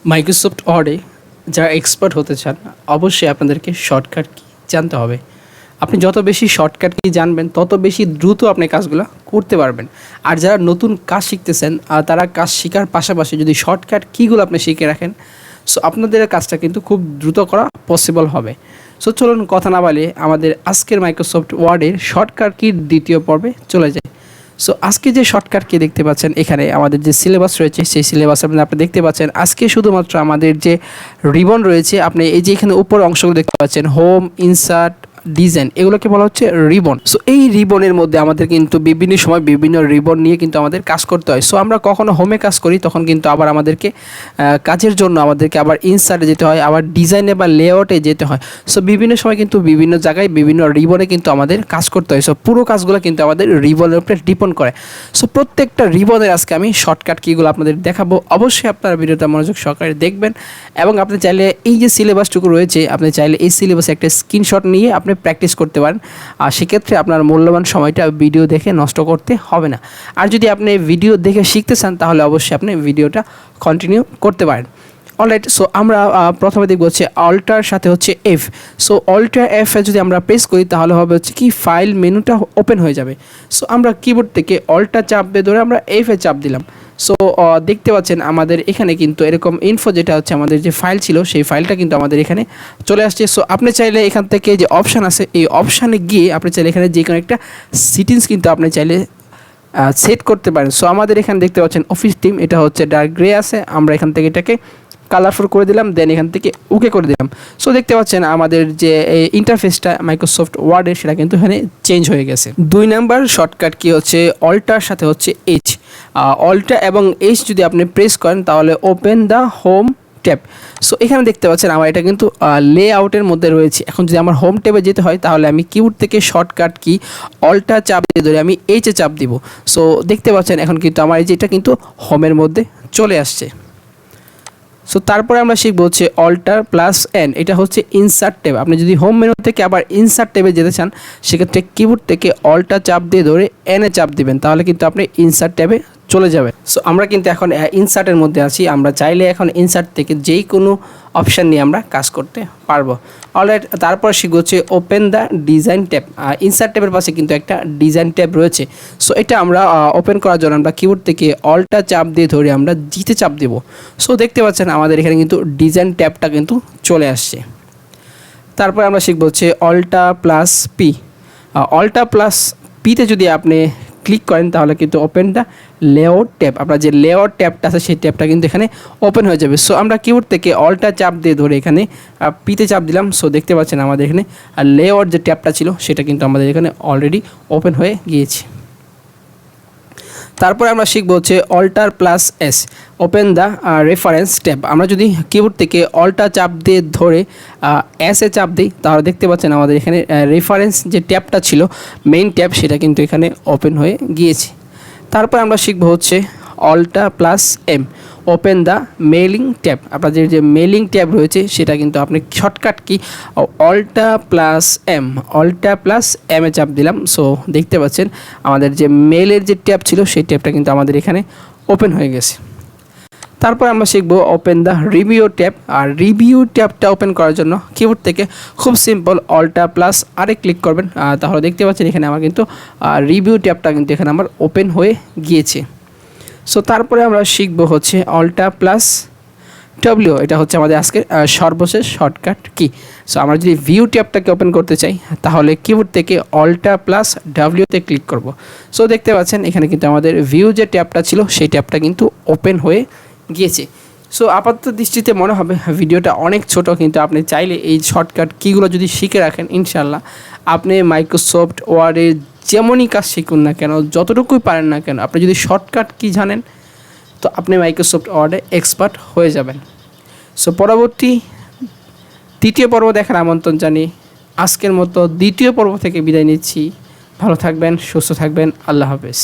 Microsoft ওয়ার্ডে যারা expert হতে চান অবশ্যই আপনাদেরকে শর্টকাট কি জানতে হবে। আপনি যত বেশি শর্টকাট কি জানবেন তত বেশি দ্রুত আপনি কাজগুলো করতে পারবেন। আর যারা নতুন কাজ শিখতেছেন তারা কাজ শেখার পাশাপাশি যদি শর্টকাট কীগুলো আপনি শিখে রাখেন, সো আপনাদের কাজটা কিন্তু খুব দ্রুত করা পসিবল হবে। সো চলুন কথা না বালিয়ে আমাদের আজকের মাইক্রোসফট ওয়ার্ডের শর্টকাট কির দ্বিতীয় পর্বে চলে যায়। সো আজকে যে শর্টকাট কি দেখতে পাচ্ছেন, এখানে আমাদের যে সিলেবাস রয়েছে সেই সিলেবাস আপনি দেখতে পাচ্ছেন। আজকে শুধুমাত্র আমাদের যে রিবন রয়েছে, আপনি এই যে এখানে উপর অংশগুলো দেখতে পাচ্ছেন, হোম, ইনসার্ট, ডিজাইন, এগুলোকে বলা হচ্ছে রিবন। সো এই রিবনের মধ্যে আমাদের কিন্তু বিভিন্ন সময় বিভিন্ন রিবন নিয়ে কিন্তু আমাদের কাজ করতে হয়। সো আমরা কখনো হোমে কাজ করি তখন কিন্তু আবার আমাদেরকে কাজের জন্য আমাদেরকে আবার ইনসার্টে যেতে হয়, আবার ডিজাইনে বা লেআউটে যেতে হয়। সো বিভিন্ন সময় কিন্তু বিভিন্ন জায়গায় বিভিন্ন রিবনে কিন্তু আমাদের কাজ করতে হয়। সো পুরো কাজগুলো কিন্তু আমাদের রিবনের উপরে ডিপেন্ড করে। সো প্রত্যেকটা রিবনের আজকে আমি শর্টকাট কিগুলো আপনাদের দেখাবো। অবশ্যই আপনারা ভিডিওটা মনোযোগ সহকারে দেখবেন এবং আপনি চাইলে এই যে সিলেবাসটুকু রয়েছে, আপনি চাইলে এই সিলেবাসে একটা স্ক্রিনশট নিয়ে আপনি প্র্যাকটিস করতে পারেন। আর সেক্ষেত্রে আপনার মূল্যবান সময়টা ভিডিও দেখে নষ্ট করতে হবে না। আর যদি আপনি ভিডিও দেখে শিখতে চান তাহলে অবশ্যই আপনি ভিডিওটা কন্টিনিউ করতে পারেন। অলরাইট, সো আমরা প্রথমে দেখব হচ্ছে অল্টার সাথে হচ্ছে এফ। সো অল্টার এফ যদি আমরা প্রেস করি তাহলে হবে হচ্ছে কি ফাইল মেনুটা ওপেন হয়ে যাবে। সো আমরা কিবোর্ড থেকে অল্টার চাপ দিয়ে ধরে আমরা এফে চাপ দিলাম। সো দেখতে পাচ্ছেন আমাদের এখানে কিন্তু এরকম ইনফো যেটা হচ্ছে আমাদের যে ফাইল ছিল সেই ফাইলটা কিন্তু আমাদের এখানে চলে আসছে। সো আপনি চাইলে এখান থেকে যে অপশান আছে এই অপশানে গিয়ে আপনি চাইলে এখানে যে কোনো একটা সেটিংস কিন্তু আপনি চাইলে সেট করতে পারেন। সো আমাদের এখানে দেখতে পাচ্ছেন অফিস টিম, এটা হচ্ছে ডার্ক গ্রে আছে, আমরা এখান থেকে এটাকে কালারফুল করে দিলাম, দেন এখান থেকে ওকে করে দিলাম। সো দেখতে পাচ্ছেন আমাদের যে ইন্টারফেসটা মাইক্রোসফট ওয়ার্ডের সেটা কিন্তু এখানে চেঞ্জ হয়ে গেছে। 2 নাম্বার শর্টকাট কি হচ্ছে অল্টার সাথে হচ্ছে এইচ। অল্টার এবং এইচ যদি আপনি প্রেস করেন তাহলে open the home tab. So এখানে দেখতে পাচ্ছেন আমার এটা কিন্তু লেআউটের মধ্যে রয়েছে। এখন যদি আমার হোম ট্যাবে যেতে হয় তাহলে আমি কিবোর্ড থেকে শর্টকাট কি অল্টার চাপ দিয়ে ধরে আমি এইচে চাপ দিব। সো দেখতে পাচ্ছেন এখন কিন্তু আমার এই যে এটা কিন্তু হোমের মধ্যে চলে আসছে। সো তারপরে আমরা শিখবো হচ্ছে অল্টার প্লাস এন, এটা হচ্ছে ইনসার্ট ট্যাব। আপনি যদি হোম মেনু থেকে আবার ইনসার্ট ট্যাবে যেতে চান সেক্ষেত্রে কিবোর্ড থেকে অল্টার চাপ দিয়ে ধরে এনে চাপ দিবেন, তাহলে কিন্তু আপনি ইনসার্ট ট্যাবে চলে যাবে। সো আমরা কিন্তু এখন ইনসার্টের মধ্যে আছি, আমরা চাইলে এখন ইনসার্ট থেকে যেই কোনো অপশান নিয়ে আমরা কাজ করতে পারবো। অলরাইট, তারপর শিখবো হচ্ছে open the design tab. Insert ট্যাবের পাশে কিন্তু একটা ডিজাইন ট্যাব রয়েছে। সো এটা আমরা ওপেন করার জন্য আমরা কিবোর্ড থেকে অল্টার চাপ দিয়ে ধরে আমরা জিতে চাপ দেব। সো দেখতে পাচ্ছেন আমাদের এখানে কিন্তু ডিজাইন ট্যাবটা কিন্তু চলে আসছে। তারপর আমরা শিখবো হচ্ছে অল্টা প্লাস পি। অল্টা প্লাস পিতে যদি আপনি ক্লিক করেন তাহলে কিন্তু ওপেন দ্য লেআউট ট্যাব, আপনার যে লেআউট ট্যাবটা আছে সেই ট্যাবটা কিন্তু এখানে ওপেন হয়ে যাবে। সো আমরা কিবোর্ড থেকে অল্টা চাপ দিয়ে ধরে এখানে পিতে চাপ দিলাম। সো দেখতে পাচ্ছেন আমাদের এখানে লেআউট যে ট্যাবটা ছিল সেটা কিন্তু আমাদের এখানে অলরেডি ওপেন হয়ে গিয়েছে। তারপরে আমরা শিখবো হচ্ছে alter plus S, open the reference tab. আমরা যদি কিবোর্ড থেকে অল্টার চাপ দিয়ে ধরে এসে চাপ দিই তাহলে দেখতে পাচ্ছেন আমাদের এখানে রেফারেন্স যে ট্যাবটা ছিল মেইন ট্যাব সেটা কিন্তু এখানে ওপেন হয়ে গিয়েছে। তারপর আমরা শিখবো হচ্ছে alt plus M, open the mailing tab. আপনাদের যে মেলিং ট্যাব রয়েছে সেটা কিন্তু আপনি shortcut key অল্টা plus M, অল্টা plus M A চাপ দিলাম। সো দেখতে পাচ্ছেন আমাদের যে মেলের যে ট্যাব ছিল সেই ট্যাবটা কিন্তু আমাদের এখানে ওপেন হয়ে গেছে। তারপর আমরা শিখবো ওপেন দ্য রিভিউ ট্যাব। আর রিভিউ ট্যাবটা ওপেন করার জন্য কিবোর্ড থেকে খুব simple alt plus R click করবেন, তাহলে দেখতে পাচ্ছেন এখানে আমার কিন্তু রিভিউ ট্যাবটা কিন্তু এখানে আমার ওপেন হয়ে গিয়েছে। সো তারপরে আমরা শিখবো হচ্ছে অল্টা প্লাস ডব্লিউ, এটা হচ্ছে আমাদের আজকের সর্বশেষ শর্টকাট কি। সো আমরা যদি ভিউ ট্যাবটাকে ওপেন করতে চাই তাহলে কিবোর্ড থেকে অল্টা প্লাস ডব্লিউতে ক্লিক করব। সো দেখতে পাচ্ছেন এখানে কিন্তু আমাদের ভিউ যে ট্যাবটা ছিল সেই ট্যাবটা কিন্তু ওপেন হয়ে গিয়েছে। সো আপাতত দৃষ্টিতে মনে হবে ভিডিওটা অনেক ছোট, কিন্তু আপনি চাইলে এই শর্টকাট কিগুলো যদি শিখে রাখেন ইনশাল্লাহ আপনি মাইক্রোসফট ওয়ার্ডের যেমনই কাজ শিখুন না কেন, যতটুকুই পারেন না কেন, আপনি যদি শর্টকাট কি জানেন তো আপনি মাইক্রোসফট ওয়ার্ডে এক্সপার্ট হয়ে যাবেন। সো পরবর্তী তৃতীয় পর্ব দেখার আমন্ত্রণ জানিয়ে আজকের মতো দ্বিতীয় পর্ব থেকে বিদায় নিচ্ছি। ভালো থাকবেন, সুস্থ থাকবেন, আল্লাহ হাফেজ।